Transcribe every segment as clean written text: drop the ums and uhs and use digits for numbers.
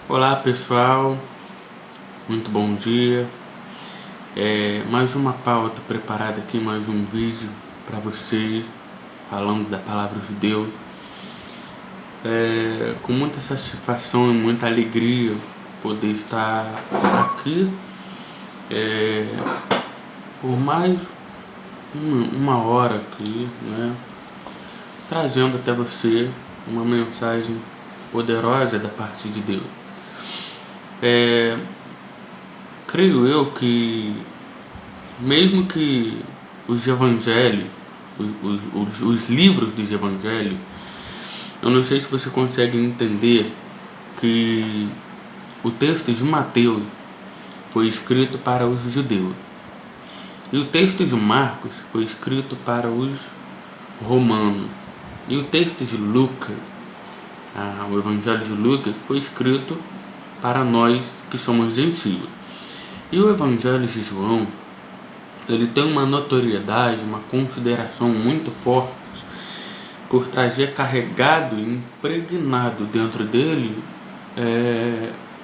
Olá pessoal, muito bom dia. Mais uma pauta preparada aqui, mais um vídeo para vocês falando da palavra de Deus. Com muita satisfação e muita alegria poder estar aqui por mais uma hora aqui, né, trazendo até você uma mensagem poderosa da parte de Deus. Creio eu que mesmo que os evangelhos, os livros dos evangelhos, eu não sei se você consegue entender que o texto de Mateus foi escrito para os judeus e o texto de Marcos foi escrito para os romanos e o texto de Lucas, o evangelho de Lucas, foi escrito para nós que somos gentios. E o evangelho de João, ele tem uma notoriedade, uma consideração muito forte por trazer carregado e impregnado dentro dele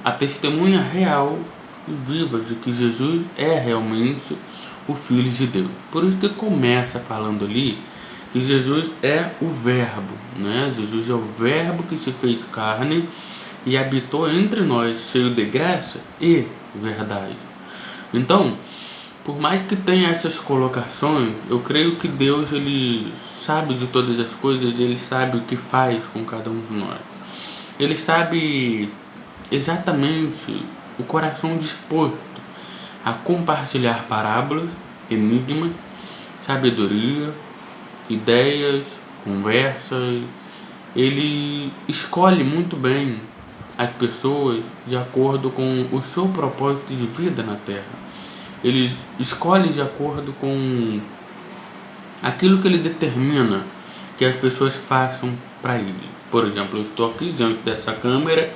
a testemunha real e viva de que Jesus é realmente o Filho de Deus. Por isso que começa falando ali que Jesus é o Verbo, né? Jesus é o Verbo que se fez carne e habitou entre nós, cheio de graça e verdade. Então, por mais que tenha essas colocações, eu creio que Deus, ele sabe de todas as coisas, ele sabe o que faz com cada um de nós. Ele sabe exatamente o coração disposto a compartilhar parábolas, enigmas, sabedoria, ideias, conversas. Ele escolhe muito bem as pessoas de acordo com o seu propósito de vida na Terra. Ele escolhe de acordo com aquilo que ele determina que as pessoas façam para ele. Por exemplo, eu estou aqui diante dessa câmera,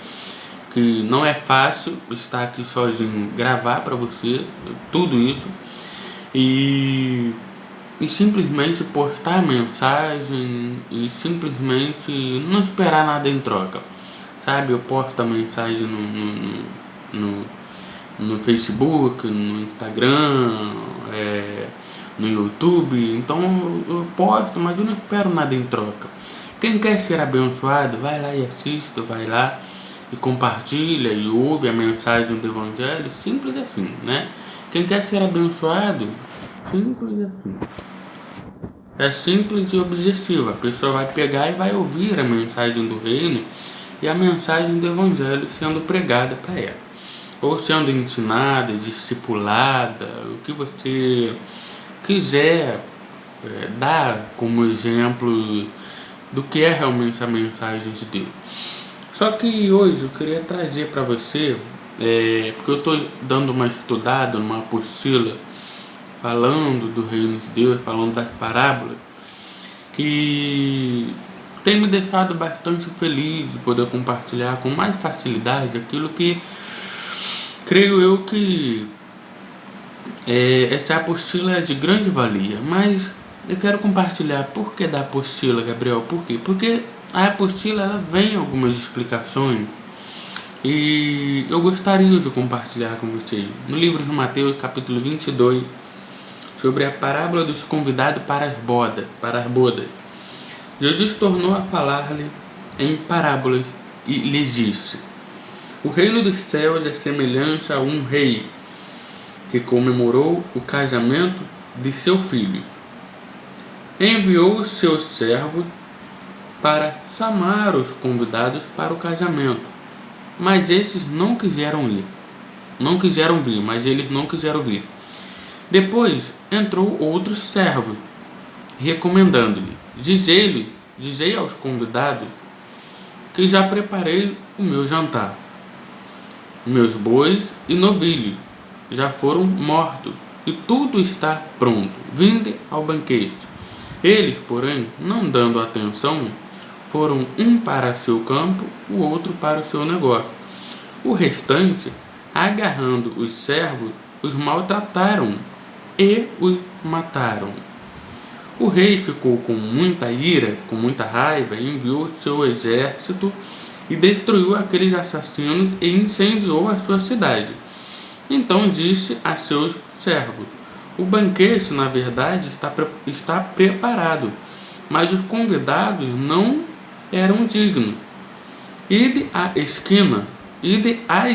que não é fácil estar aqui sozinho, gravar para você tudo isso e simplesmente postar mensagem e simplesmente não esperar nada em troca, sabe? Eu posto a mensagem no Facebook, no Instagram, no YouTube, então eu posto, mas eu não espero nada em troca. Quem quer ser abençoado, vai lá e assiste, vai lá e compartilha e ouve a mensagem do Evangelho, simples assim, né? Quem quer ser abençoado, simples assim. É simples e objetivo. A pessoa vai pegar e vai ouvir a mensagem do reino e a mensagem do Evangelho sendo pregada para ela, ou sendo ensinada, discipulada, o que você quiser dar como exemplo do que é realmente a mensagem de Deus. Só que hoje eu queria trazer para você, porque eu estou dando uma estudada numa apostila falando do reino de Deus, falando das parábolas, que tem me deixado bastante feliz de poder compartilhar com mais facilidade aquilo que creio eu que essa apostila é de grande valia. Mas eu quero compartilhar por que da apostila, Gabriel. Por quê? Porque a apostila, ela vem algumas explicações e eu gostaria de compartilhar com vocês. No livro de Mateus, capítulo 22, sobre a parábola dos convidados para as bodas, Jesus tornou a falar-lhe em parábolas e lhes disse: o reino dos céus é semelhante a um rei que comemorou o casamento de seu filho. Enviou os seus servos para chamar os convidados para o casamento, mas esses não quiseram ir. Não quiseram vir, mas eles não quiseram vir. Depois entrou outros servos, recomendando-lhe: dizei aos convidados que já preparei o meu jantar. Meus bois e novilhos já foram mortos e tudo está pronto. Vinde ao banquete. Eles, porém, não dando atenção, foram um para seu campo, o outro para o seu negócio. O restante, agarrando os servos, os maltrataram e os mataram. O rei ficou com muita ira, com muita raiva, e enviou seu exército e destruiu aqueles assassinos e incendiou a sua cidade. Então disse a seus servos: o banquete, na verdade, está preparado, mas os convidados não eram dignos. Ide às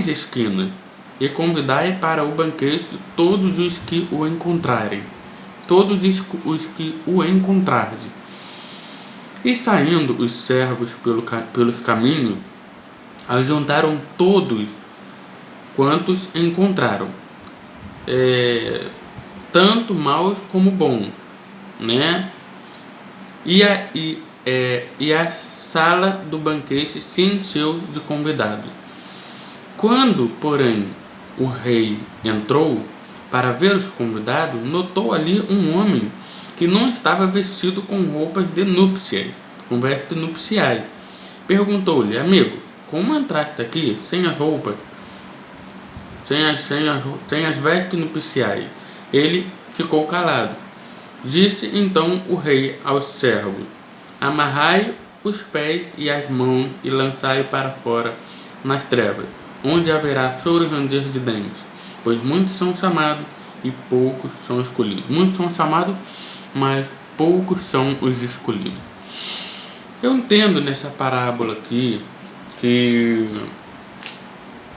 esquinas, e convidai para o banquete todos os que o encontrarem. Todos os que o encontrardes. E saindo os servos pelos caminhos, ajuntaram todos quantos encontraram, tanto maus como bons, né? E a sala do banquete se encheu de convidados. Quando, porém, o rei entrou para ver os convidados, notou ali um homem que não estava vestido com roupas de núpcias, com vestes nupciais. Perguntou-lhe: amigo, como entraste aqui sem as roupas, sem as vestes nupciais? Ele ficou calado. Disse então o rei aos servos: amarrai os pés e as mãos e lançai-o para fora nas trevas, onde haverá choro e ranger de dentes, pois muitos são chamados e poucos são escolhidos. Muitos são chamados, mas poucos são os escolhidos. Eu entendo nessa parábola aqui que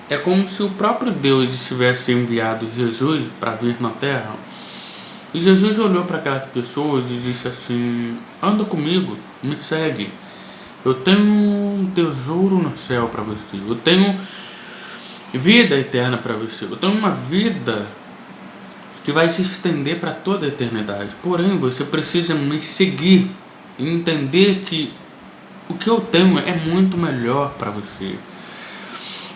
é como se o próprio Deus tivesse enviado Jesus para vir na terra. E Jesus olhou para aquelas pessoas e disse assim: anda comigo, me segue. Eu tenho um tesouro no céu para você. Eu tenho vida eterna para você. Eu tenho uma vida que vai se estender para toda a eternidade. Porém, você precisa me seguir e entender que o que eu tenho é muito melhor para você.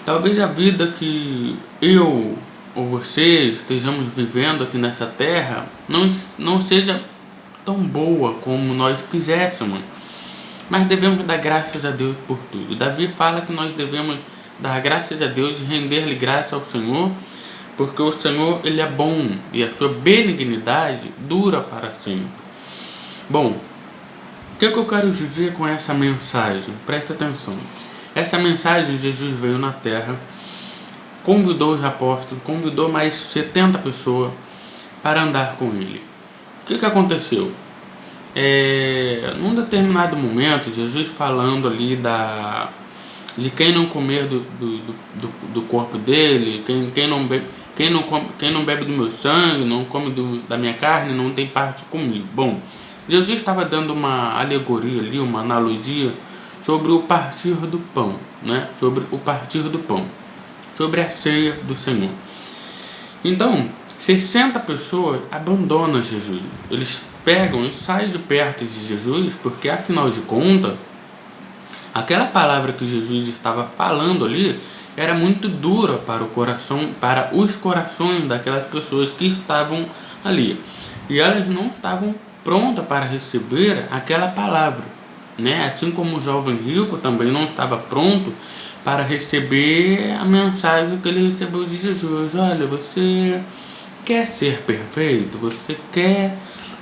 Talvez a vida que eu ou você estejamos vivendo aqui nessa terra não seja tão boa como nós quiséssemos, mas devemos dar graças a Deus por tudo. Davi fala que nós devemos dar graças a Deus e render-lhe graça ao Senhor, porque o Senhor, Ele é bom e a sua benignidade dura para sempre. Bom, o que eu quero dizer com essa mensagem? Presta atenção. Essa mensagem, Jesus veio na terra, convidou os apóstolos, convidou mais 70 pessoas para andar com ele. O que aconteceu? Num determinado momento, Jesus falando ali de quem não comer do corpo dele, quem não bebe do meu sangue, não come da minha carne, não tem parte comigo. Bom, Jesus estava dando uma alegoria ali, uma analogia sobre o partir do pão, né? Sobre o partir do pão, sobre a ceia do Senhor. Então, 60 pessoas abandonam Jesus. Eles pegam e saem de perto de Jesus, porque afinal de contas, aquela palavra que Jesus estava falando ali era muito dura para o coração, para os corações daquelas pessoas que estavam ali. E elas não estavam prontas para receber aquela palavra, né? Assim como o jovem rico também não estava pronto para receber a mensagem que ele recebeu de Jesus. Olha, você quer ser perfeito? Você quer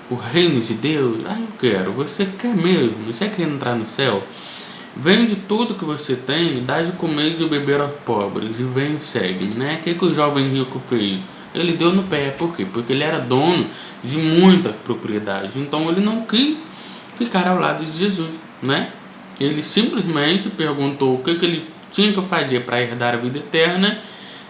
o reino de Deus? Eu quero. Você quer mesmo? Você quer entrar no céu? Vende tudo que você tem, dá de comer e de beber aos pobres e vem e segue, né? O que o jovem rico fez? Ele deu no pé. Por quê? Porque ele era dono de muita propriedade. Então ele não quis ficar ao lado de Jesus, né? Ele simplesmente perguntou o que ele tinha que fazer para herdar a vida eterna,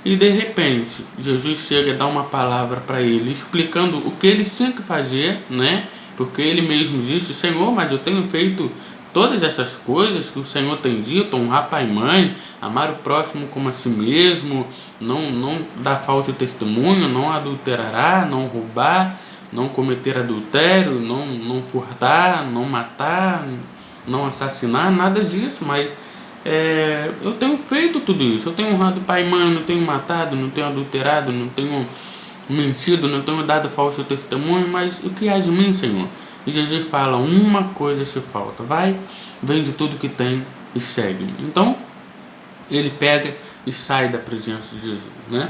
e de repente Jesus chega a dar uma palavra para ele, explicando o que ele tinha que fazer, né? Porque ele mesmo disse: Senhor, mas eu tenho feito todas essas coisas que o Senhor tem dito: honrar pai e mãe, amar o próximo como a si mesmo, não dar falso testemunho, não adulterará, não roubar, não cometer adultério, não furtar, não matar, não assassinar, nada disso. Mas eu tenho feito tudo isso. Eu tenho honrado pai e mãe, não tenho matado, não tenho adulterado, não tenho mentido, não tenho dado falso testemunho. Mas o que há de mim, Senhor? E Jesus fala: uma coisa te falta. Vai, vende tudo que tem e segue-me. Então ele pega e sai da presença de Jesus, né?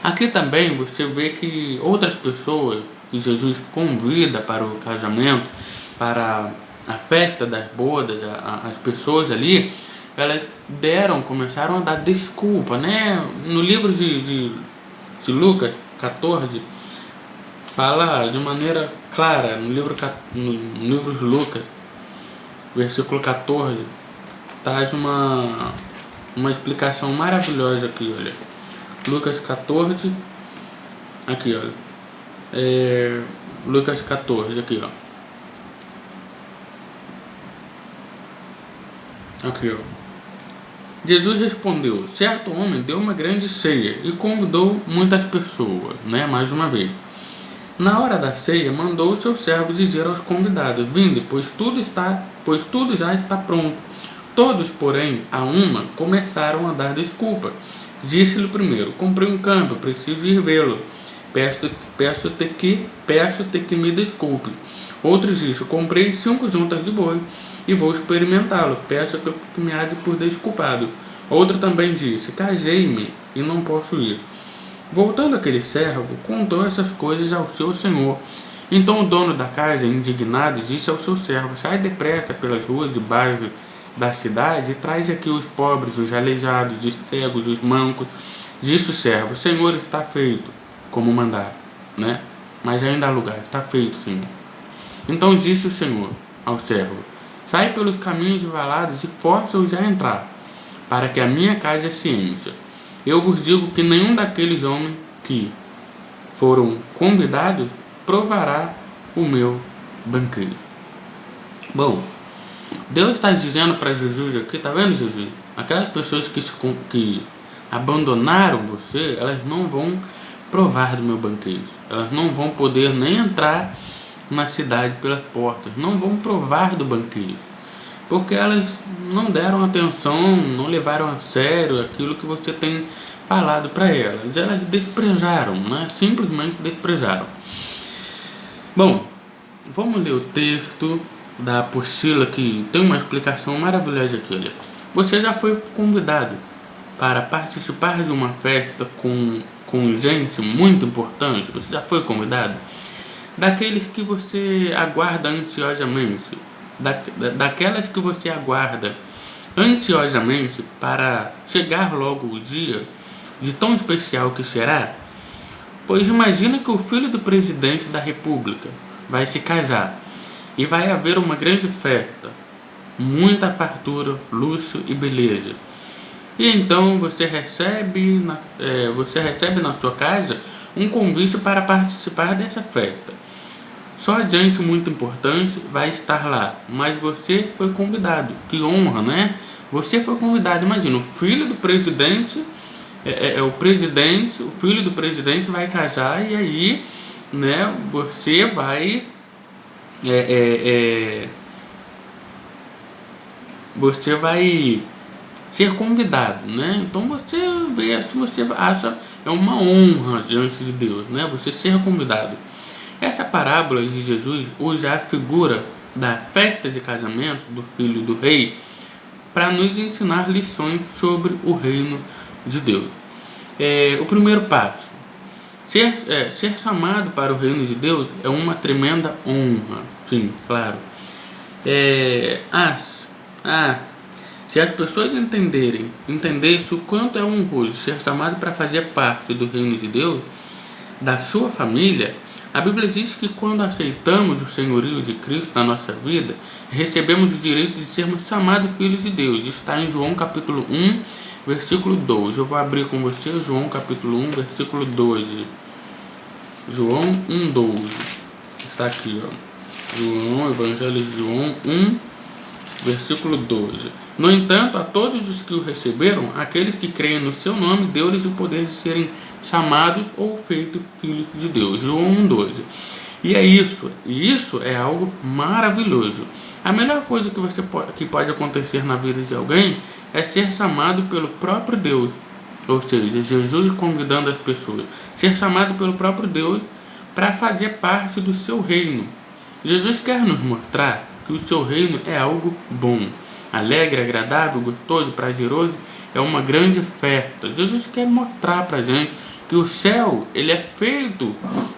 Aqui também você vê que outras pessoas que Jesus convida para o casamento, para a festa das bodas, as pessoas ali elas começaram a dar desculpa, né? No livro de Lucas 14, fala de maneira clara, no livro de Lucas, versículo 14, traz uma explicação maravilhosa aqui, olha. Lucas 14, aqui, olha. Lucas 14, aqui, ó. Aqui, ó. Jesus respondeu: certo homem deu uma grande ceia e convidou muitas pessoas, né? Mais uma vez. Na hora da ceia, mandou o seu servo dizer aos convidados: vinde, pois tudo já está pronto. Todos, porém, a uma, começaram a dar desculpa. Disse-lhe primeiro: comprei um campo, preciso ir vê-lo. Peço-te que me desculpe. Outros disse: comprei 5 juntas de boi e vou experimentá-lo. Peço que me haja por desculpado. Outro também disse: casei-me e não posso ir. Voltando aquele servo, contou essas coisas ao seu senhor. Então o dono da casa, indignado, disse ao seu servo: sai depressa pelas ruas de baixo da cidade e traz aqui os pobres, os aleijados, os cegos, os mancos. Disse o servo: Senhor, está feito, como mandar, né? Mas ainda há lugar, está feito, Senhor. Então disse o Senhor ao servo: sai pelos caminhos valados e força-os a entrar, para que a minha casa se encha. Eu vos digo que nenhum daqueles homens que foram convidados provará o meu banquete. Bom, Deus está dizendo para Jesus aqui, tá vendo, Jesus? Aquelas pessoas que abandonaram você, elas não vão provar do meu banquete. Elas não vão poder nem entrar na cidade pelas portas. Não vão provar do banquete. Porque elas não deram atenção, não levaram a sério aquilo que você tem falado para elas. Elas desprezaram, né? Simplesmente desprezaram. Bom, vamos ler o texto da apostila que tem uma explicação maravilhosa aqui, olha. Você já foi convidado para participar de uma festa com gente muito importante? Você já foi convidado? Daqueles que você aguarda ansiosamente, daquelas que você aguarda ansiosamente para chegar logo o dia de tão especial que será? Pois imagina que o filho do presidente da república vai se casar e vai haver uma grande festa, muita fartura, luxo e beleza. E então você recebe na sua casa um convite para participar dessa festa. Só gente muito importante vai estar lá, mas você foi convidado. Que honra, né? Você foi convidado. Imagina, o filho do presidente, o filho do presidente vai casar e aí, né? Você vai, você vai ser convidado, né? Então você vê, você acha é uma honra diante de Deus, né? Você ser convidado. Essa parábola de Jesus usa a figura da festa de casamento do filho do rei para nos ensinar lições sobre o reino de Deus. O primeiro passo: ser chamado para o reino de Deus é uma tremenda honra. Sim, claro. Se as pessoas entendessem o quanto é honroso ser chamado para fazer parte do reino de Deus, da sua família, a Bíblia diz que quando aceitamos o senhorio de Cristo na nossa vida, recebemos o direito de sermos chamados filhos de Deus. Está em João capítulo 1, versículo 12. Eu vou abrir com você João capítulo 1, versículo 12. João 1, 12. Está aqui, ó. Evangelho de João 1, versículo 12. No entanto, a todos os que o receberam, aqueles que creem no seu nome, deu-lhes o poder de serem chamados ou feitos filhos de Deus. João 1,12. E é isso. E isso é algo maravilhoso. A melhor coisa que pode acontecer na vida de alguém é ser chamado pelo próprio Deus. Ou seja, Jesus convidando as pessoas. Ser chamado pelo próprio Deus para fazer parte do seu reino. Jesus quer nos mostrar que o seu reino é algo bom, alegre, agradável, gostoso, prazeroso. É uma grande festa. Jesus quer mostrar para a gente que o céu, ele é feito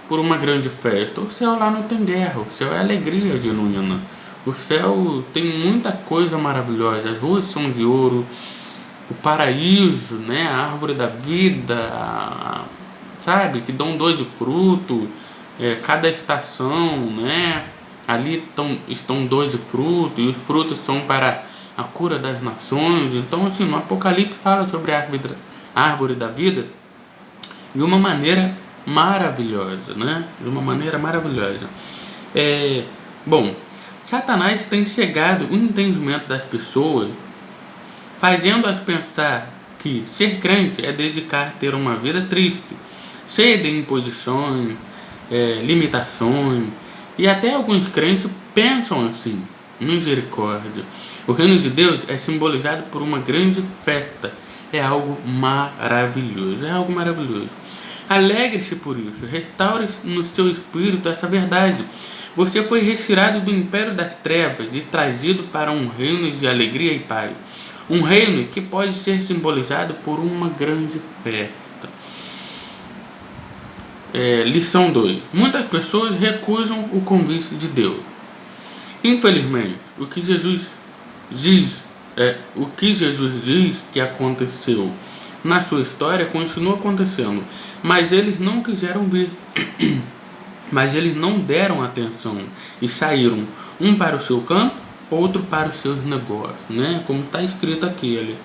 por uma grande festa. O céu lá não tem guerra, o céu é alegria genuína. O céu tem muita coisa maravilhosa. As ruas são de ouro, o paraíso, né? A árvore da vida, sabe? Que dão dois de fruto, cada estação, né? Ali estão dois de fruto, e os frutos são para a cura das nações. Então, assim, no Apocalipse fala sobre a árvore da vida de uma maneira maravilhosa, né? De uma maneira maravilhosa. Bom, Satanás tem cegado o entendimento das pessoas, fazendo-as pensar que ser crente é dedicar a ter uma vida triste, cheia de imposições, limitações, e até alguns crentes pensam assim. Misericórdia. O reino de Deus é simbolizado por uma grande festa. É algo maravilhoso. É algo maravilhoso. Alegre-se por isso. Restaure no seu espírito essa verdade. Você foi retirado do império das trevas e trazido para um reino de alegria e paz. Um reino que pode ser simbolizado por uma grande festa. Lição 2. Muitas pessoas recusam o convite de Deus. Infelizmente, o que Jesus diz que aconteceu na sua história continua acontecendo, mas eles não quiseram ver. Mas eles não deram atenção e saíram, um para o seu campo, outro para os seus negócios, né? Como está escrito aqui ali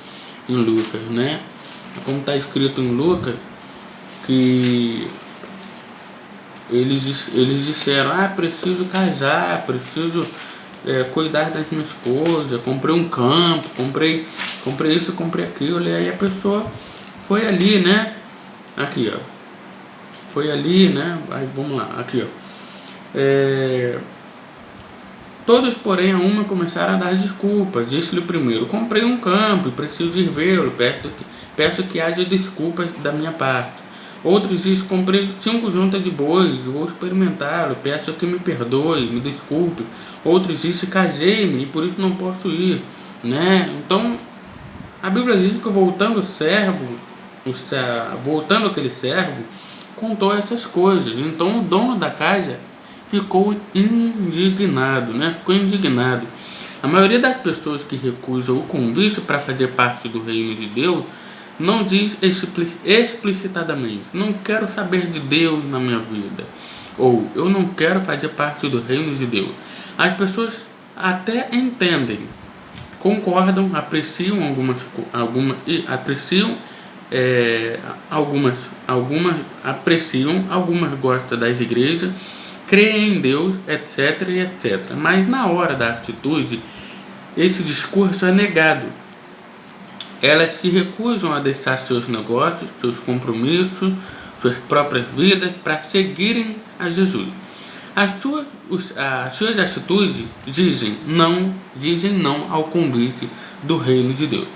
em Lucas, né? Como está escrito em Lucas, que eles disseram: preciso casar, preciso cuidar das minhas coisas, comprei um campo, comprei isso, comprei aquilo. E aí a pessoa foi ali, né? Aqui, ó. Foi ali, né? Aí vamos lá, aqui, ó. Todos, porém, a uma começaram a dar desculpas. Disse-lhe o primeiro: comprei um campo e preciso ir vê-lo. Peço que haja desculpas da minha parte. Outros dizem: comprei 5 juntas de bois, vou experimentá-lo. Peço que me perdoe, me desculpe. Outros dizem: casei-me e por isso não posso ir, né? Então, a Bíblia diz que voltando aquele servo, contou essas coisas. Então o dono da casa ficou indignado, né? Ficou indignado. A maioria das pessoas que recusam o convite para fazer parte do reino de Deus não diz explicitadamente: não quero saber de Deus na minha vida, ou eu não quero fazer parte do reino de Deus. As pessoas até entendem, concordam, apreciam algumas apreciam, algumas gostam das igrejas, creem em Deus, etc, etc. Mas na hora da atitude, esse discurso é negado. Elas se recusam a deixar seus negócios, seus compromissos, suas próprias vidas para seguirem a Jesus. As suas atitudes dizem não ao convite do reino de Deus.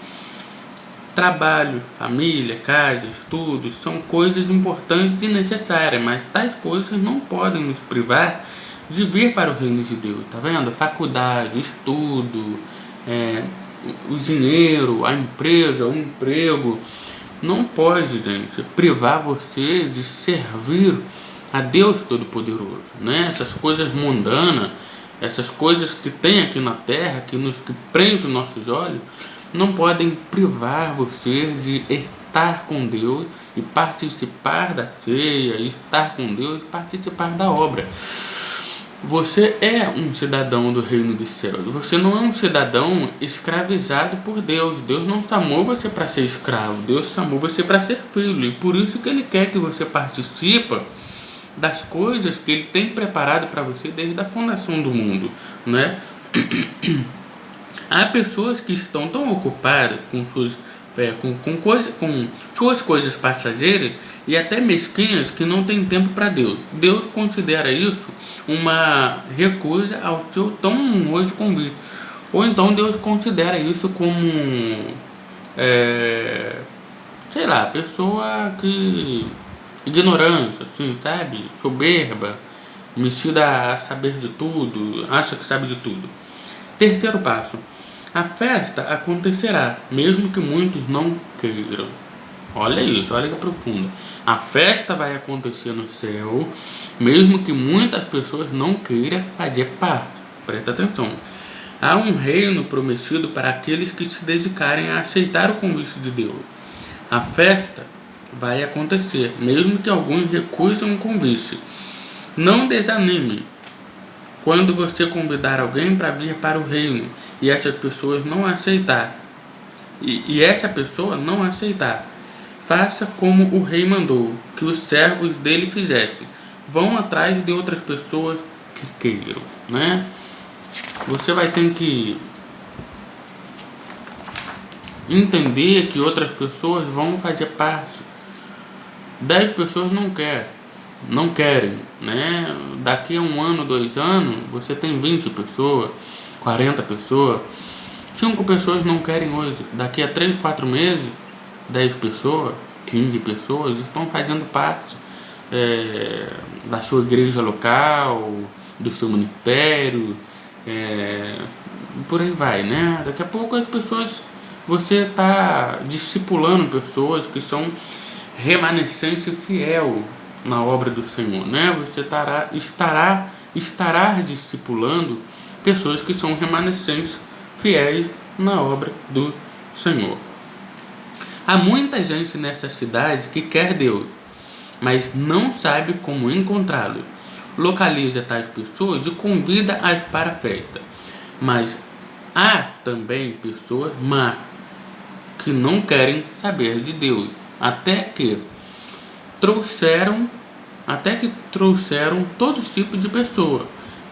Trabalho, família, casa, estudos são coisas importantes e necessárias, mas tais coisas não podem nos privar de vir para o reino de Deus. Tá vendo? Faculdade, estudo, o dinheiro, a empresa, o emprego, não pode, gente, privar você de servir a Deus Todo-Poderoso, né? Essas coisas mundanas, essas coisas que tem aqui na terra, que prende os nossos olhos, não podem privar você de estar com Deus e participar da ceia, estar com Deus e participar da obra. Você é um cidadão do reino dos céus. Você não é um cidadão escravizado por Deus. Deus não chamou você para ser escravo. Deus chamou você para ser filho. E por isso que Ele quer que você participe das coisas que Ele tem preparado para você desde a fundação do mundo, né? Há pessoas que estão tão ocupadas com suas coisas passageiras e até mesquinhas que não tem tempo para Deus. Deus considera isso uma recusa ao seu tão hoje convite. Ou então Deus considera isso como, pessoa que ignorância, assim, sabe? Soberba, metida a saber de tudo, acha que sabe de tudo. Terceiro passo: a festa acontecerá, mesmo que muitos não queiram. Olha isso, olha que profundo. A festa vai acontecer no céu, mesmo que muitas pessoas não queiram fazer parte. Presta atenção. Há um reino prometido para aqueles que se dedicarem a aceitar o convite de Deus. A festa vai acontecer, mesmo que alguns recusem o convite. Não desanime quando você convidar alguém para vir para o reino e essas pessoas não aceitar. E essa pessoa não aceitar. Faça como o rei mandou que os servos dele fizessem. Vão atrás de outras pessoas que queiram, né? Você vai ter que entender que outras pessoas vão fazer parte. 10 pessoas não querem, né? Daqui a 1 ano, 2 anos, você tem 20 pessoas, 40 pessoas. 5 pessoas não querem hoje. Daqui a 3, 4 meses, 10 pessoas, 15 pessoas estão fazendo parte da sua igreja local, do seu ministério, por aí vai, né? Daqui a pouco as pessoas, você está discipulando pessoas que são remanescente fiel na obra do Senhor, né? Você estará discipulando pessoas que são remanescentes fiéis na obra do Senhor. Há muita gente nessa cidade que quer Deus, mas não sabe como encontrá-lo. Localiza tais pessoas e convida-as para a festa. Mas há também pessoas más que não querem saber de Deus, até que trouxeram todo tipo de pessoa,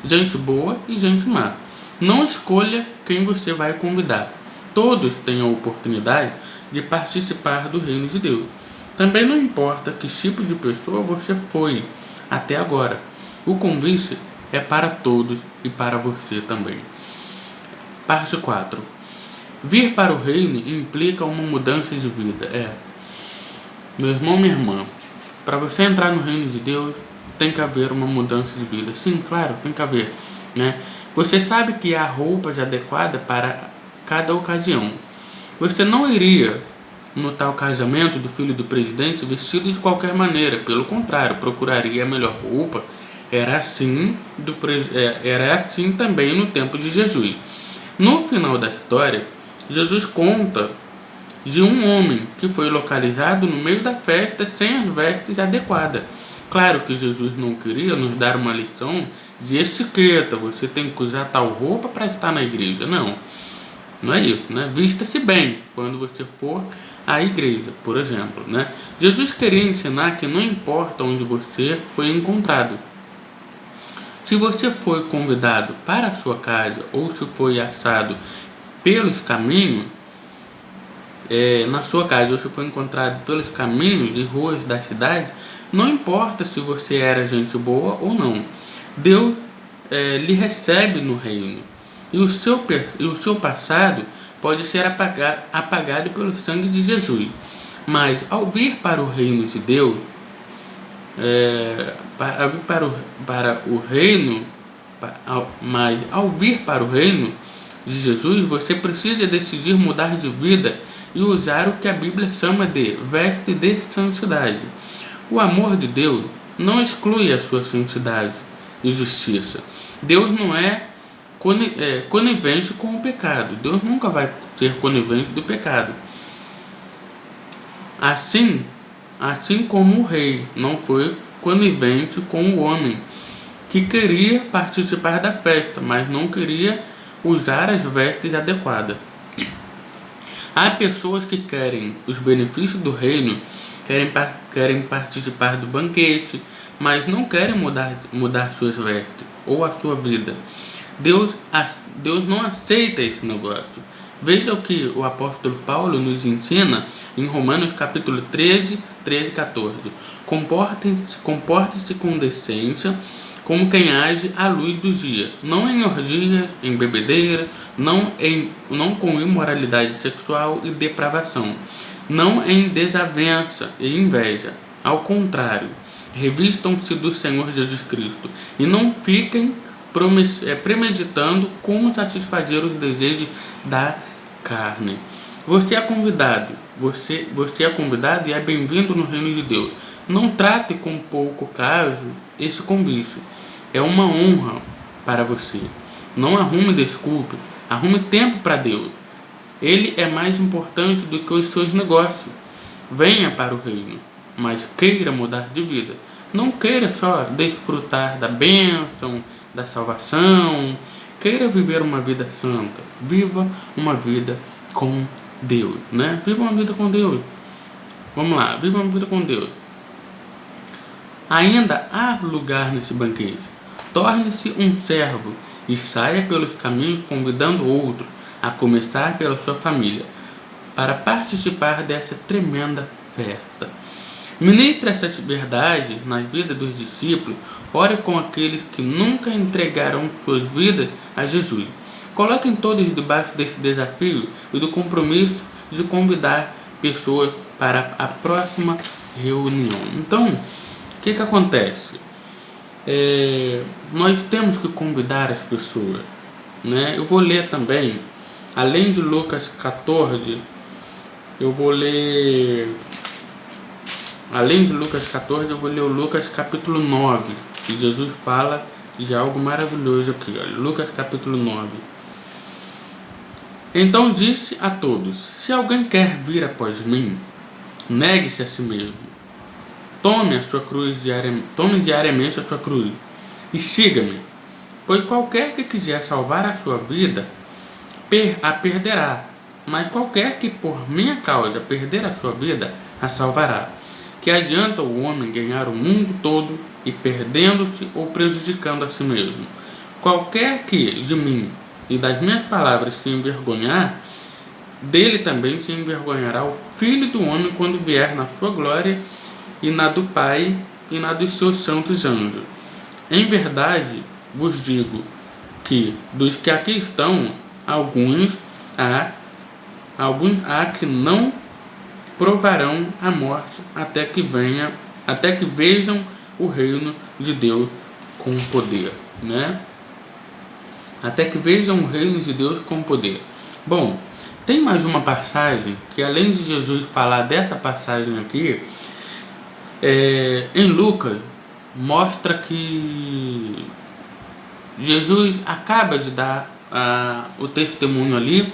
gente boa e gente má. Não escolha quem você vai convidar. Todos têm a oportunidade de participar do reino de Deus. Também não importa que tipo de pessoa você foi até agora. O convite é para todos e para você também. Parte 4. Vir para o reino implica uma mudança de vida. Meu irmão, minha irmã, para você entrar no reino de Deus, tem que haver uma mudança de vida. Sim, claro, tem que haver, né? Você sabe que há roupas adequadas para cada ocasião. Você não iria no tal casamento do filho do presidente vestido de qualquer maneira. Pelo contrário, procuraria a melhor roupa. Era assim também no tempo de Jesus. No final da história, Jesus conta de um homem que foi localizado no meio da festa sem as vestes adequadas. Claro que Jesus não queria nos dar uma lição de etiqueta. Você tem que usar tal roupa para estar na igreja. Não é isso, né? Vista-se bem quando você for à igreja, por exemplo, né? Jesus queria ensinar que não importa onde você foi encontrado. Se você foi convidado para a sua casa ou se foi achado pelos caminhos, na sua casa ou se foi encontrado pelos caminhos e ruas da cidade, não importa se você era gente boa ou não. Deus lhe recebe no reino. E o seu passado pode ser apagado pelo sangue de Jesus. Mas ao vir para o reino de Deus, ao vir para o reino de Jesus, você precisa decidir mudar de vida e usar o que a Bíblia chama de veste de santidade. O amor de Deus não exclui a sua santidade e justiça. Deus não é conivente com o pecado. Deus nunca vai ser conivente do pecado. Assim como o rei não foi conivente com o homem que queria participar da festa, mas não queria usar as vestes adequadas. Há pessoas que querem os benefícios do reino, querem participar do banquete, mas não querem mudar suas vestes ou a sua vida. Deus não aceita esse negócio. Veja o que o apóstolo Paulo nos ensina em Romanos capítulo 13, 14. Comporte-se com decência, como quem age à luz do dia, não em orgias, em bebedeira, não com imoralidade sexual e depravação, não em desavença e inveja. Ao contrário, revistam-se do Senhor Jesus Cristo e não fiquem premeditando como satisfazer os desejos da carne. Você é convidado e é bem-vindo no reino de Deus. Não trate com pouco caso esse convite. É uma honra para você. Não arrume desculpa Arrume tempo para Deus. Ele é mais importante do que os seus negócios. Venha para o reino, mas queira mudar de vida. Não queira só desfrutar da bênção, da salvação. Queira viver uma vida santa. Viva uma vida com Deus, né? Viva uma vida com Deus. Vamos lá, viva uma vida com Deus. Ainda há lugar nesse banquete. Torne-se um servo e saia pelos caminhos convidando outros, a começar pela sua família, para participar dessa tremenda festa. Ministre essa verdade na vida dos discípulos. Ore com aqueles que nunca entregaram suas vidas a Jesus. Coloquem todos debaixo desse desafio e do compromisso de convidar pessoas para a próxima reunião. Então, o que acontece? Nós temos que convidar as pessoas, né? Eu vou ler também, além de Lucas 14, eu vou ler o Lucas capítulo 9, que Jesus fala de algo maravilhoso aqui. Olha, Lucas capítulo 9. Então disse a todos: se alguém quer vir após mim, negue-se a si mesmo. Tome diariamente a sua cruz e siga-me. Pois qualquer que quiser salvar a sua vida, a perderá. Mas qualquer que por minha causa perder a sua vida, a salvará. Que adianta o homem ganhar o mundo todo e perdendo-se ou prejudicando a si mesmo? Qualquer que de mim e das minhas palavras se envergonhar, dele também se envergonhará o Filho do Homem quando vier na sua glória e na do Pai e na dos seus santos anjos. Em verdade vos digo que dos que aqui estão, alguns há que não provarão a morte até que vejam o reino de Deus com poder, né? Até que vejam o reino de Deus com poder. Bom, tem mais uma passagem que, além de Jesus falar dessa passagem aqui, em Lucas mostra que Jesus acaba de dar o testemunho ali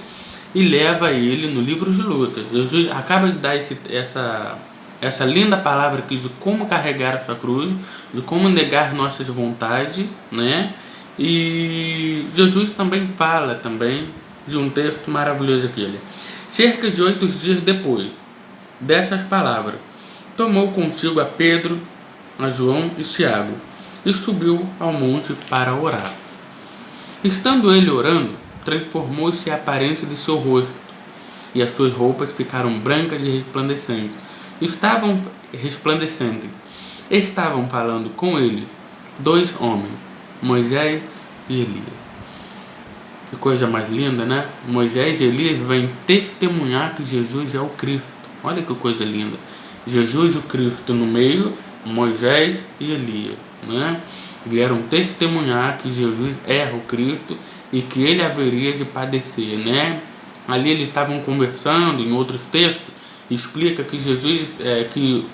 e leva ele no livro de Lucas. Jesus acaba de dar essa linda palavra aqui de como carregar a sua cruz, de como negar nossas vontades, né? E Jesus também fala de um texto maravilhoso aqui. Cerca de 8 dias depois dessas palavras, tomou consigo a Pedro, a João e Tiago e subiu ao monte para orar. Estando ele orando, transformou-se a aparência de seu rosto e as suas roupas ficaram brancas e resplandecentes. Estavam falando com ele 2 homens, Moisés e Elias. Que coisa mais linda, né? Moisés e Elias vêm testemunhar que Jesus é o Cristo. Olha que coisa linda. Jesus, o Cristo, no meio, Moisés e Elias, né? Vieram testemunhar que Jesus é o Cristo e que ele haveria de padecer, né? Ali eles estavam conversando, em outros textos, explica que que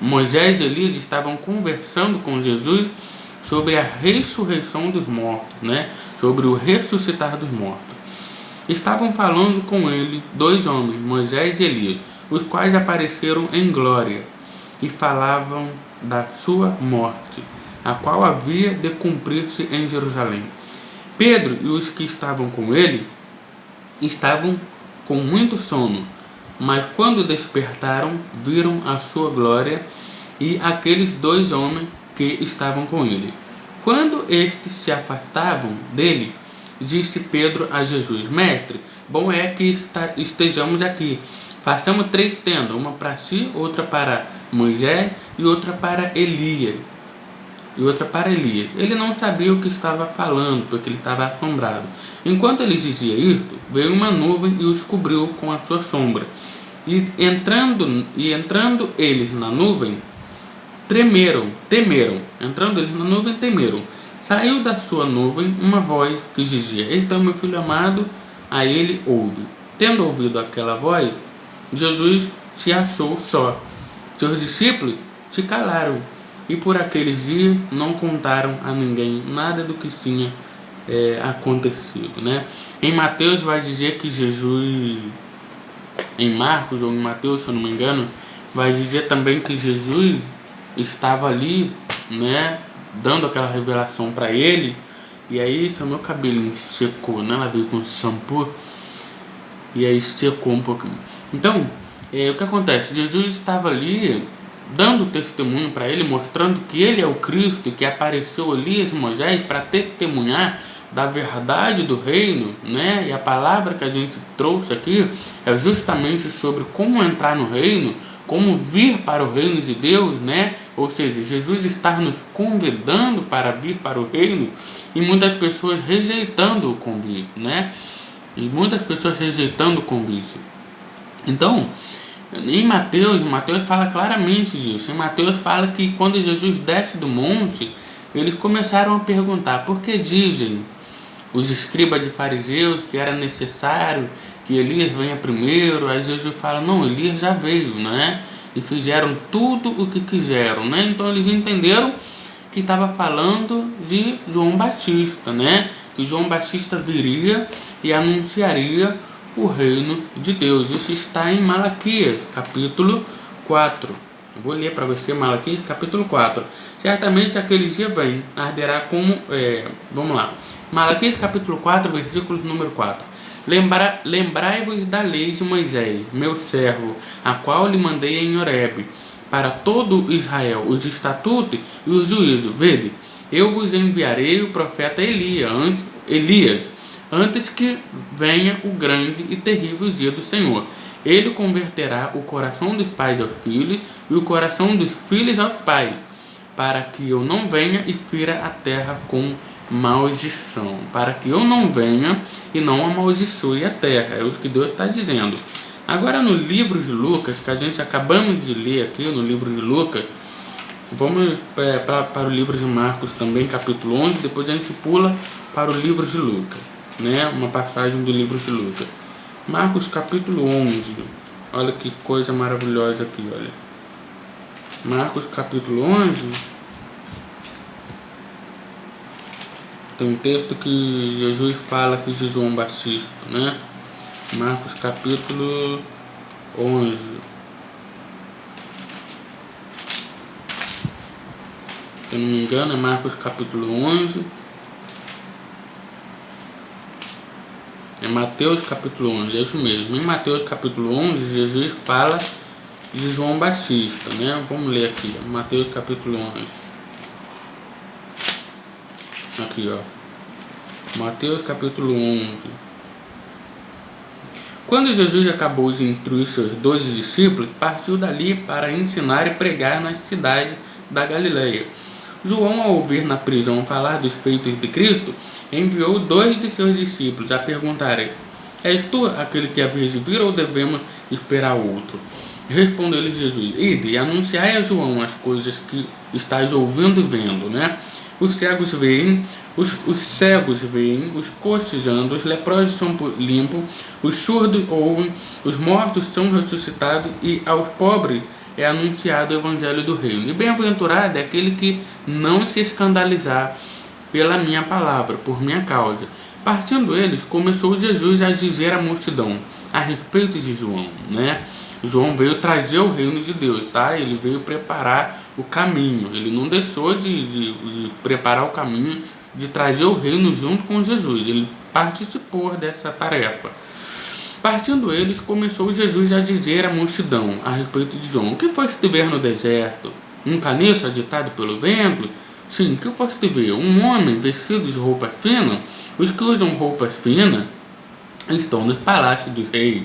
Moisés e Elias estavam conversando com Jesus sobre a ressurreição dos mortos, né? Sobre o ressuscitar dos mortos. Estavam falando com ele 2 homens, Moisés e Elias, os quais apareceram em glória e falavam da sua morte, a qual havia de cumprir-se em Jerusalém. Pedro e os que estavam com ele estavam com muito sono, mas quando despertaram, viram a sua glória e aqueles 2 homens que estavam com ele. Quando estes se afastavam dele, disse Pedro a Jesus: Mestre, bom é que estejamos aqui. Façamos 3 tendas, uma para si, outra para Moisés e outra para Elias. Ele não sabia o que estava falando, porque ele estava assombrado. Enquanto ele dizia isto, veio uma nuvem e os cobriu com a sua sombra. E entrando eles na nuvem, temeram. Saiu da sua nuvem uma voz que dizia: Este é o meu filho amado, a ele ouve. Tendo ouvido aquela voz, Jesus se achou só. Seus discípulos se calaram e por aqueles dias não contaram a ninguém nada do que tinha acontecido, né? Em Mateus vai dizer que Jesus, em Marcos ou em Mateus, se eu não me engano, vai dizer também que Jesus estava ali, né, dando aquela revelação para ele. E aí o meu cabelo secou, né? Ela veio com shampoo e aí secou um pouquinho. Então, o que acontece? Jesus estava ali dando testemunho para ele, mostrando que ele é o Cristo, que apareceu Elias e Moisés para testemunhar da verdade do reino, né? E a palavra que a gente trouxe aqui é justamente sobre como entrar no reino, como vir para o reino de Deus, né? Ou seja, Jesus está nos convidando para vir para o reino e muitas pessoas rejeitando o convite, né? E muitas pessoas rejeitando o convite. Então, em Mateus fala claramente disso. Em Mateus fala que quando Jesus desce do monte, eles começaram a perguntar: por que dizem os escribas de fariseus que era necessário que Elias venha primeiro? Aí Jesus fala: não, Elias já veio, né? E fizeram tudo o que quiseram, né? Então eles entenderam que estava falando de João Batista, né? Que João Batista viria e anunciaria o reino de Deus. Isso está em Malaquias, capítulo 4. Eu vou ler para você Malaquias, capítulo 4. Certamente aquele dia vem, arderá como... vamos lá. Malaquias, capítulo 4, versículos número 4. Lembrai-vos da lei de Moisés, meu servo, a qual lhe mandei em Horebe, para todo Israel, os estatutos e os juízos. Vede, eu vos enviarei o profeta Elias, antes que venha o grande e terrível dia do Senhor. Ele converterá o coração dos pais aos filhos e o coração dos filhos aos pais, para que eu não venha e fira a terra com maldição. Para que eu não venha e não amaldiçoe a terra. É o que Deus está dizendo. Agora no livro de Lucas, que a gente acabamos de ler aqui no livro de Lucas, vamos para o livro de Marcos também, capítulo 11, depois a gente pula para o livro de Lucas, né? Uma passagem do livro de Lucas. Marcos capítulo 11, olha que coisa maravilhosa aqui, olha. Marcos capítulo 11, tem um texto que Jesus fala aqui de João Batista, né? Marcos capítulo 11. Se eu não me engano, é Marcos capítulo 11. É Mateus capítulo 11, é isso mesmo. Em Mateus capítulo 11, Jesus fala de João Batista, né? Vamos ler aqui, ó. Mateus capítulo 11. Aqui, ó. Mateus capítulo 11. Quando Jesus acabou de instruir seus 12 discípulos, partiu dali para ensinar e pregar nas cidades da Galileia. João, ao ouvir na prisão falar dos feitos de Cristo, enviou 2 de seus discípulos a perguntarem: és tu aquele que havias de vir ou devemos esperar outro? Respondeu-lhes Jesus: ide e anunciai a João as coisas que estáis ouvindo e vendo, né? Os cegos veem, os cegos veem, os coxos andam, os leprosos são limpos, os surdos ouvem, os mortos são ressuscitados e aos pobres é anunciado o evangelho do reino. E bem-aventurado é aquele que não se escandalizar pela minha palavra, por minha causa. Partindo eles, começou Jesus a dizer à multidão a respeito de João, né? João veio trazer o reino de Deus, tá? Ele veio preparar o caminho. Ele não deixou de preparar o caminho, de trazer o reino junto com Jesus. Ele participou dessa tarefa. Partindo eles, começou Jesus a dizer à multidão a respeito de João: o que foste ver no deserto? Um caniço agitado pelo vento? Sim, o que foste ver? Um homem vestido de roupas finas? Os que usam roupas finas estão nos palácios dos reis.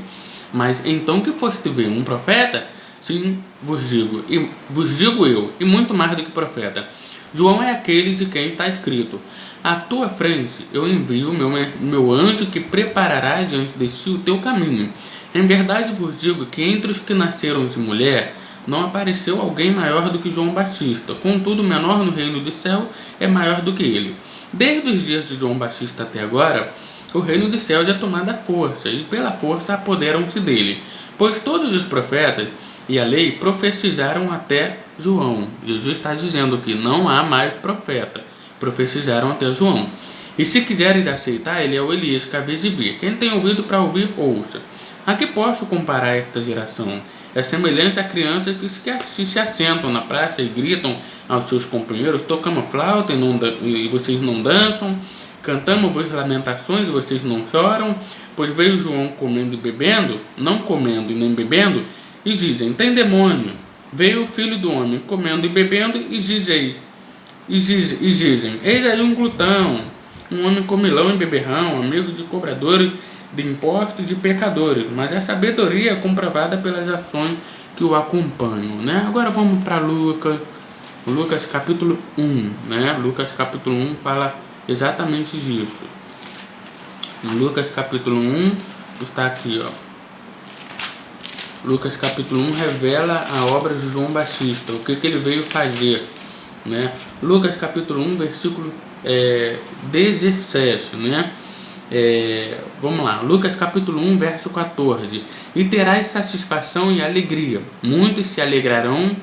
Mas então que foste ver? Um profeta? Sim, vos digo eu, e muito mais do que profeta. João é aquele de quem está escrito: à tua frente eu envio meu anjo que preparará diante de ti o teu caminho. Em verdade vos digo que entre os que nasceram de mulher não apareceu alguém maior do que João Batista. Contudo, o menor no reino do céu é maior do que ele. Desde os dias de João Batista até agora, o reino dos céus é tomado à força, e pela força apoderam-se dele. Pois todos os profetas e a lei profetizaram até João. Jesus está dizendo que não há mais profeta. Profetizaram até João. E se quiseres aceitar, ele é o Elias que havia de vir. Quem tem ouvido para ouvir, ouça. A que posso comparar esta geração? É semelhante a crianças que se assentam na praça e gritam aos seus companheiros: tocamos flauta e vocês não dançam, cantamos vossas lamentações e vocês não choram. Pois veio João comendo e bebendo, não comendo e nem bebendo, e dizem: tem demônio. Veio o filho do homem comendo e bebendo, e dizem: eis aí um glutão, um homem comilão e beberrão, amigo de cobradores de impostos e pecadores, mas a sabedoria é comprovada pelas ações que o acompanham, né? Agora vamos para Lucas capítulo 1, né? Lucas capítulo 1 fala exatamente disso. Em Lucas capítulo 1 está aqui, ó. Lucas capítulo 1 revela a obra de João Batista, o que ele veio fazer, né? Lucas capítulo 1 versículo 17, né? Vamos lá, Lucas capítulo 1 verso 14: e terás satisfação e alegria, muitos se alegrarão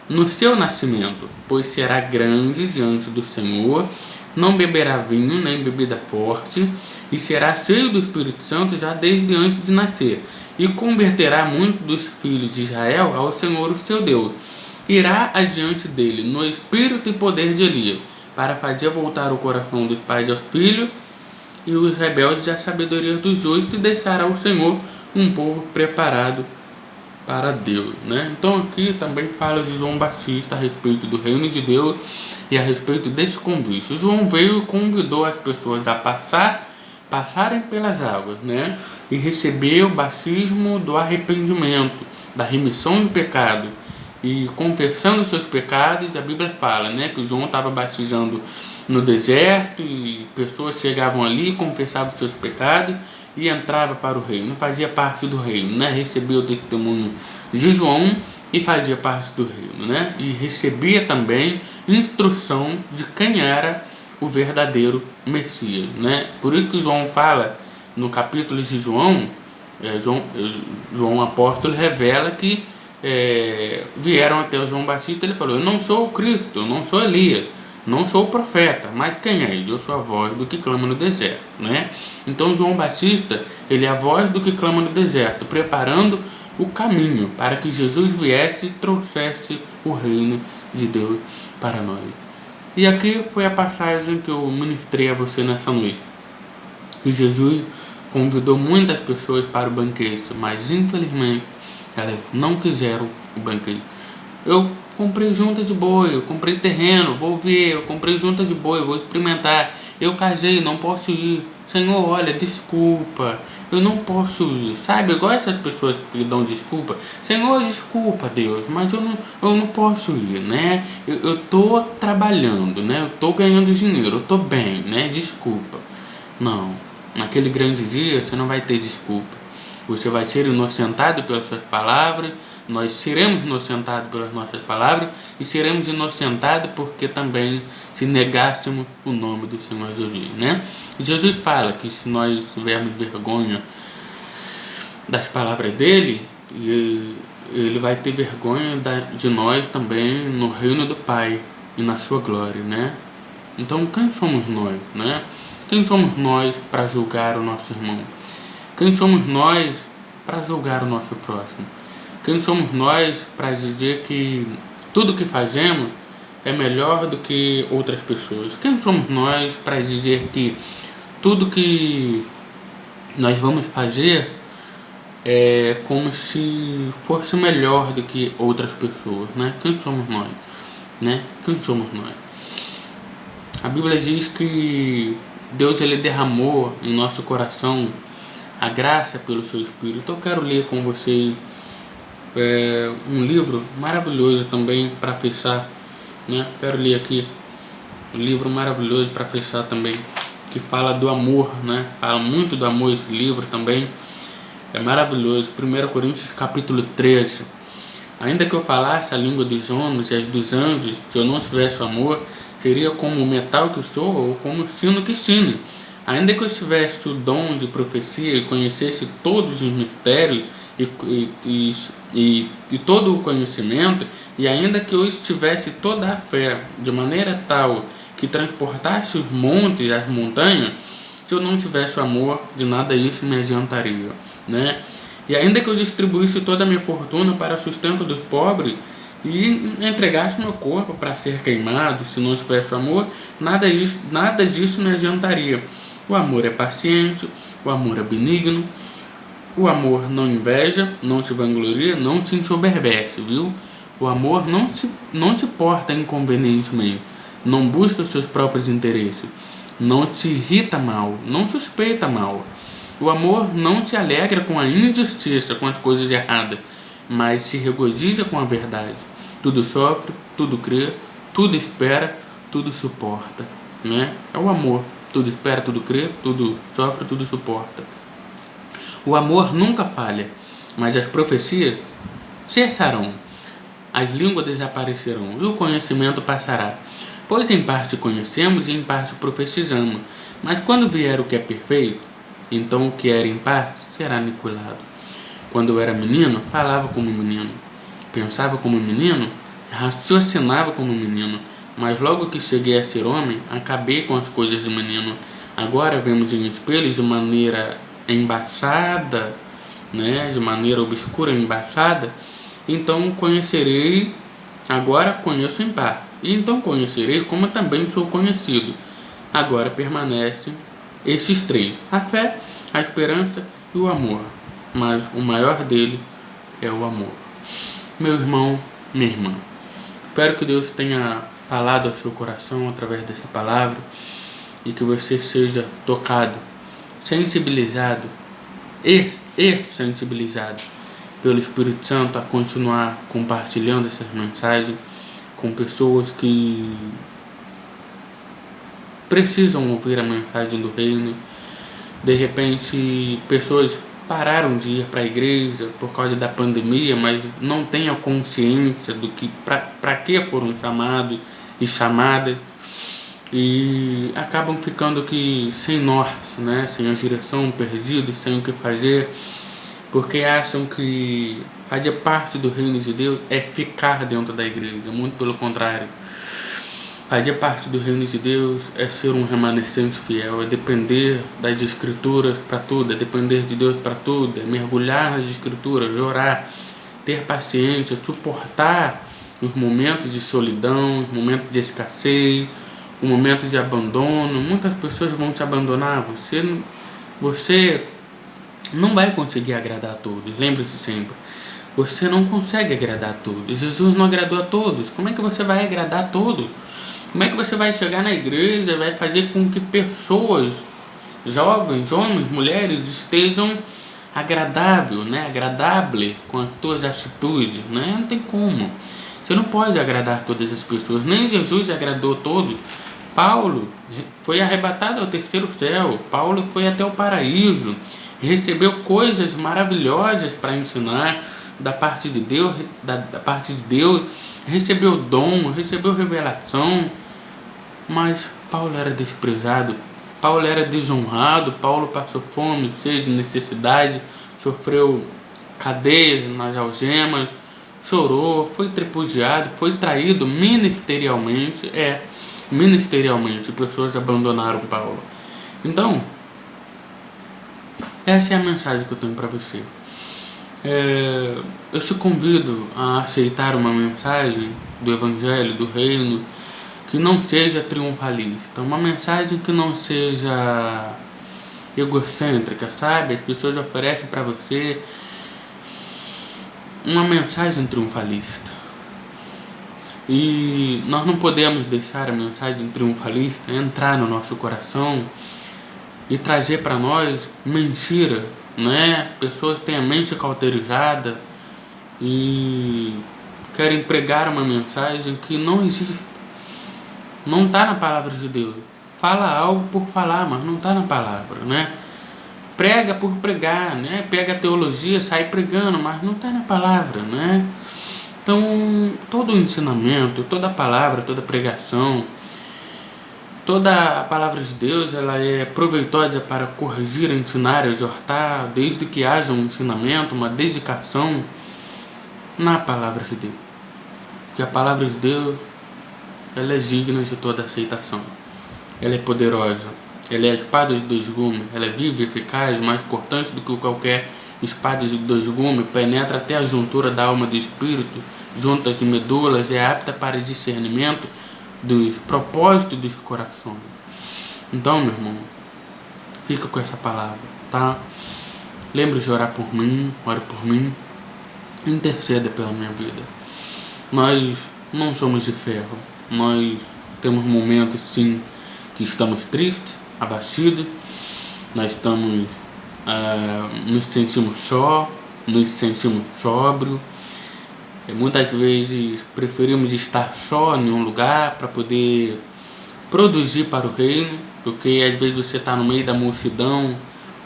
no seu nascimento, pois será grande diante do Senhor, não beberá vinho nem bebida forte, e será cheio do Espírito Santo já desde antes de nascer, e converterá muitos dos filhos de Israel ao Senhor o seu Deus. Irá adiante dele no espírito e poder de Elias, para fazer voltar o coração dos pais aos filhos, e os rebeldes à sabedoria dos justos, e deixará o Senhor um povo preparado para Deus, né? Então aqui também fala de João Batista a respeito do reino de Deus e a respeito desse convite. João veio e convidou as pessoas a passarem pelas águas, né? E receber o batismo do arrependimento, da remissão do pecado, e confessando seus pecados. A Bíblia fala, né, que João estava batizando no deserto, e pessoas chegavam ali, confessavam seus pecados e entrava para o reino, fazia parte do reino, né? Recebia o testemunho de João e fazia parte do reino, né? E recebia também instrução de quem era o verdadeiro Messias, né? Por isso que João fala no capítulo de João, João apóstolo revela que vieram até o João Batista. Ele falou: eu não sou o Cristo, eu não sou Elias, não sou o profeta, mas quem é? Eu sou a voz do que clama no deserto, né? Então João Batista, ele é a voz do que clama no deserto, preparando o caminho para que Jesus viesse e trouxesse o reino de Deus para nós. E aqui foi a passagem que eu ministrei a você nessa noite. Que Jesus convidou muitas pessoas para o banquete, mas infelizmente elas não quiseram o banquete. Eu comprei junta de boi, eu comprei terreno, vou ver, eu comprei junta de boi, vou experimentar. Eu casei, não posso ir. Senhor, olha, desculpa, eu não posso ir. Sabe, igual essas pessoas que dão desculpa. Senhor, desculpa, Deus, mas eu não posso ir, né? Eu tô trabalhando, né? Eu tô ganhando dinheiro, eu tô bem, né? Desculpa. Não, naquele grande dia você não vai ter desculpa. Você vai ser inocentado pelas suas palavras. Nós seremos inocentados pelas nossas palavras e seremos inocentados porque também se negássemos o nome do Senhor Jesus, né? Jesus fala que se nós tivermos vergonha das palavras dele, ele vai ter vergonha de nós também no reino do Pai e na sua glória, né? Então quem somos nós, né? Quem somos nós para julgar o nosso irmão? Quem somos nós para julgar o nosso próximo? Quem somos nós para dizer que tudo que fazemos é melhor do que outras pessoas? Quem somos nós para dizer que tudo que nós vamos fazer é como se fosse melhor do que outras pessoas, né? Quem somos nós, né? Quem somos nós? A Bíblia diz que Deus, ele derramou em nosso coração a graça pelo seu Espírito. Eu quero ler com vocês um livro maravilhoso também para fechar, né? Quero ler aqui um livro maravilhoso para fechar também, que fala do amor, né? Fala muito do amor esse livro também. É maravilhoso. 1 Coríntios capítulo 13. Ainda que eu falasse a língua dos homens e as dos anjos, se eu não tivesse amor, seria como o metal que sou ou como o sino que sine. Ainda que eu tivesse o dom de profecia e conhecesse todos os mistérios e todo o conhecimento, e ainda que eu tivesse toda a fé, de maneira tal que que transportasse os montes, as montanhas, se eu não tivesse o amor, de nada isso me adiantaria, né? E ainda que eu distribuísse toda a minha fortuna para sustento dos pobres e entregasse meu corpo para ser queimado, se não tivesse o amor, nada disso me adiantaria. O amor é paciente, o amor é benigno, o amor não inveja, não se vangloria, não se ensoberbece, viu? O amor não se porta inconvenientemente, não busca os seus próprios interesses, não se irrita mal, não suspeita mal. O amor não se alegra com a injustiça, com as coisas erradas, mas se regozija com a verdade. Tudo sofre, tudo crê, tudo espera, tudo suporta, né? É o amor. Tudo espera, tudo crê, tudo sofre, tudo suporta. O amor nunca falha, mas as profecias cessarão, as línguas desaparecerão e o conhecimento passará. Pois em parte conhecemos e em parte profetizamos, mas quando vier o que é perfeito, então o que era em parte será aniquilado. Quando eu era menino, falava como menino, pensava como menino, raciocinava como menino, mas logo que cheguei a ser homem, acabei com as coisas de menino. Agora vemos em espelhos de maneira embaçada, né, de maneira obscura, embaçada. Então conhecerei, agora conheço em parte, e então conhecerei como também sou conhecido. Agora permanecem esses três: a fé, a esperança e o amor, mas o maior dele é o amor. Meu irmão, minha irmã, espero que Deus tenha falado ao seu coração através dessa palavra e que você seja tocado, sensibilizado e sensibilizado pelo Espírito Santo a continuar compartilhando essas mensagens com pessoas que precisam ouvir a mensagem do reino. De repente, pessoas pararam de ir para a igreja por causa da pandemia, mas não têm a consciência do que para que foram chamados e chamadas, e acabam ficando aqui sem norte, né? Sem a direção, perdidos, sem o que fazer, porque acham que fazer parte do reino de Deus é ficar dentro da igreja. Muito pelo contrário. Fazer parte do reino de Deus é ser um remanescente fiel, é depender das escrituras para tudo, é depender de Deus para tudo, é mergulhar nas escrituras, orar, ter paciência, suportar os momentos de solidão, os momentos de escassez, o momento de abandono. Muitas pessoas vão te abandonar, você não vai conseguir agradar a todos, lembre-se sempre. Você não consegue agradar a todos. Jesus não agradou a todos. Como é que você vai agradar a todos? Como é que você vai chegar na igreja e vai fazer com que pessoas, jovens, homens, mulheres, estejam agradáveis, né? Agradáveis com as tuas atitudes, né? Não tem como. Você não pode agradar todas as pessoas. Nem Jesus agradou todos. Paulo foi arrebatado ao terceiro céu. Paulo foi até o paraíso. Recebeu coisas maravilhosas para ensinar da parte de Deus, da parte de Deus. Recebeu dom, recebeu revelação. Mas Paulo era desprezado, Paulo era desonrado, Paulo passou fome, sede, necessidade, sofreu cadeias nas algemas, chorou, foi tripudiado, foi traído ministerialmente. Ministerialmente, pessoas abandonaram Paulo. Então, essa é a mensagem que eu tenho para você. Eu te convido a aceitar uma mensagem do Evangelho, do Reino, que não seja triunfalista, uma mensagem que não seja egocêntrica, sabe? As pessoas oferecem para você uma mensagem triunfalista, e nós não podemos deixar a mensagem triunfalista entrar no nosso coração e trazer para nós mentira, né? Pessoas têm a mente cauterizada e querem pregar uma mensagem que não existe. Não está na palavra de Deus. Fala algo por falar, mas não está na palavra, né? Prega por pregar, né? Pega a teologia, sai pregando, mas não está na palavra, né? Então, todo o ensinamento, toda a palavra, toda a pregação, toda a palavra de Deus, ela é proveitosa para corrigir, ensinar, exortar, desde que haja um ensinamento, uma dedicação na palavra de Deus. Porque a palavra de Deus ela é digna de toda aceitação. Ela é poderosa, ela é a espada de dois gumes, ela é viva e eficaz, mais cortante do que qualquer espada de dois gumes, penetra até a juntura da alma e do espírito, juntas de medulas, é apta para discernimento dos propósitos dos corações. Então, meu irmão, fica com essa palavra, tá? Lembre de orar por mim, ore por mim, interceda pela minha vida. Nós não somos de ferro, nós temos momentos sim que estamos tristes, abatidos, nós estamos, nos sentimos só, nos sentimos sóbrio. Muitas vezes preferimos estar só em um lugar para poder produzir para o reino, porque às vezes você está no meio da multidão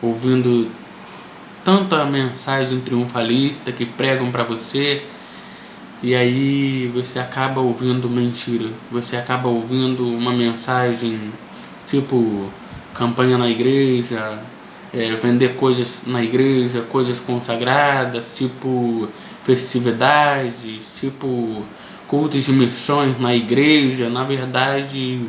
ouvindo tanta mensagem triunfalista que pregam para você, e aí você acaba ouvindo mentira, você acaba ouvindo uma mensagem tipo campanha na igreja, vender coisas na igreja, coisas consagradas, tipo festividades, tipo cultos de missões na igreja. Na verdade,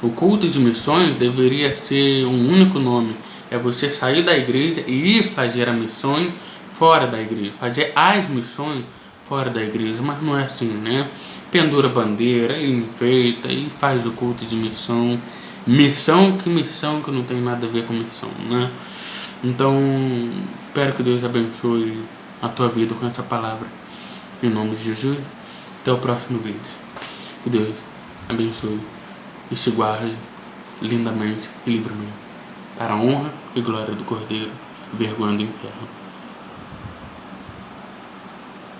o culto de missões deveria ser um único nome, é você sair da igreja e ir fazer as missões fora da igreja, fazer as missões fora da igreja, mas não é assim, né? Pendura bandeira, e enfeita, e faz o culto de missão que não tem nada a ver com missão, né? Então, espero que Deus abençoe a tua vida com essa palavra, em nome de Jesus. Até o próximo vídeo. Que Deus abençoe e te guarde lindamente e livremente, para a honra e glória do Cordeiro, vergonha do inferno.